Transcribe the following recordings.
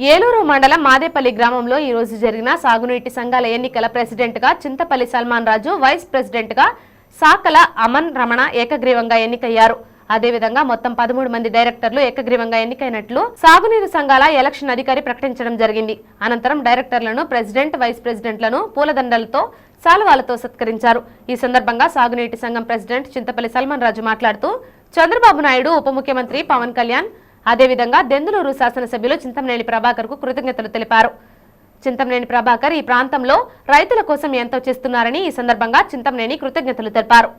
ఏలూరు మండలం మాదేపల్లి గ్రామంలో ఈ రోజు జరిగిన సాగునీటి సంఘాల ఎన్నికల ప్రెసిడెంట్ గా చింతపల్లి సల్మాన్ రాజు, వైస్ ప్రెసిడెంట్ గా సాకల అమన్ రమణ ఏకగ్రీవంగా ఎన్నికయ్యారు. అదేవిధంగా మొత్తం 13 మంది డైరెక్టర్లు ఏకగ్రీవంగా ఎన్నికైనట్లు సాగునీరు సంఘాల ఎలక్షన్ అధికారి ప్రకటించడం జరిగింది. అనంతరం డైరెక్టర్లను, ప్రెసిడెంట్, వైస్ ప్రెసిడెంట్లను పూలదండలతో, శాలువాలతో సత్కరించారు. ఈ సందర్భంగా సాగునీటి సంఘం ప్రెసిడెంట్ చింతపల్లి సల్మాన్ రాజు మాట్లాడుతూ చంద్రబాబు నాయుడు, ఉప ముఖ్యమంత్రి పవన్ కళ్యాణ్, అదేవిధంగా దెందులూరు శాసనసభ్యులు చింతమనేని ప్రభాకర్ కు కృతజ్ఞతలు తెలిపారు. చింతమనేని ప్రభాకర్ ఈ ప్రాంతంలో రైతుల కోసం ఎంతో చేస్తున్నారని ఈ సందర్భంగా చింతమనేని కృతజ్ఞతలు తెలిపారు.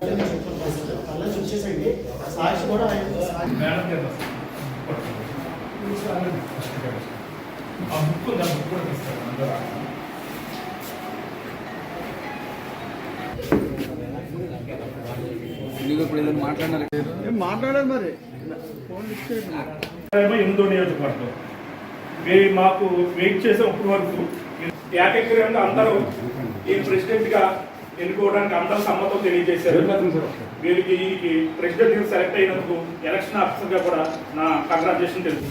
మాట్లాడారు మరి 8వ నియోజకవర్గం మాకు వెయిట్ చేసే ఇప్పటి వరకు ఏకగ్రీవంగా అందరూ ఈ ప్రెసిడెంట్ గా ఎన్నుకోవడానికి అందరూ సమ్మతం తెలియజేశారు. వీరికి ప్రెసిడెంట్ సెలెక్ట్ అయినందుకు ఎలక్షన్ ఆఫీసర్ గా కూడా నా కంగ్రాచులేషన్ తెలుసు.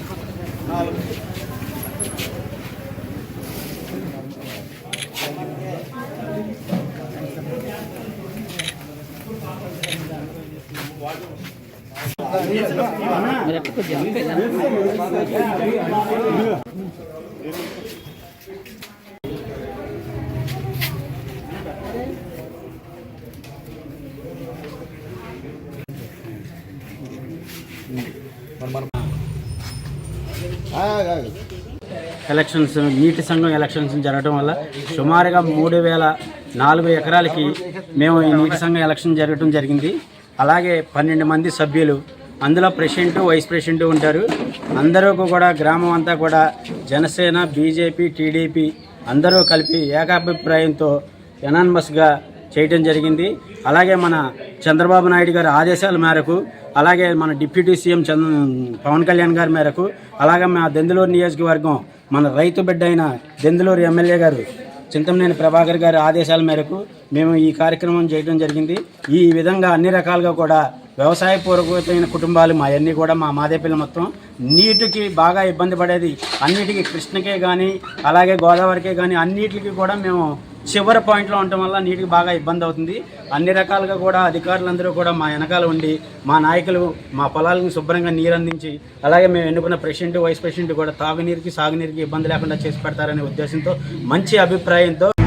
ఎలక్షన్స్, నీటి సంఘం ఎలక్షన్స్ జరగడం వల్ల సుమారుగా 3004 ఎకరాలకి మేము ఈ నీటి సంఘం ఎలక్షన్ జరగడం జరిగింది. అలాగే 12 మంది సభ్యులు, అందులో ప్రెసిడెంట్, వైస్ ప్రెసిడెంట్ ఉంటారు. అందరూ కూడా గ్రామం అంతా కూడా జనసేన, బీజేపీ, టీడీపీ అందరూ కలిపి ఏకాభిప్రాయంతో ఎనానిమస్గా చేయటం జరిగింది. అలాగే మన చంద్రబాబు నాయుడు గారి ఆదేశాల మేరకు, అలాగే మన డిప్యూటీ సీఎం పవన్ కళ్యాణ్ గారి మేరకు, అలాగే మా దెందులూరు నియోజకవర్గం మన రైతు బిడ్డ అయిన దెందులూరు ఎమ్మెల్యే గారు చింతమనేని ప్రభాకర్ గారి ఆదేశాల మేరకు మేము ఈ కార్యక్రమం చేయడం జరిగింది. ఈ విధంగా అన్ని రకాలుగా కూడా వ్యవసాయపూర్వకమైన కుటుంబాలు మా అన్నీ కూడా మా మాదేపల్లి మొత్తం నీటికి బాగా ఇబ్బంది పడేది. అన్నిటికీ కృష్ణకే కానీ అలాగే గోదావరికే కానీ అన్నిటికీ కూడా మేము చివరి పాయింట్లో ఉండటం వల్ల నీటికి బాగా ఇబ్బంది అవుతుంది. అన్ని రకాలుగా కూడా అధికారులందరూ కూడా మా వెనకాల ఉండి మా నాయకులు మా పొలాలకు శుభ్రంగా నీరు అందించి, అలాగే మేము ఎన్నుకున్న ప్రెసిడెంట్, వైస్ ప్రెసిడెంట్ కూడా తాగునీరుకి, సాగునీరుకి ఇబ్బంది లేకుండా చేసి పెడతారనే ఉద్దేశంతో, మంచి అభిప్రాయంతో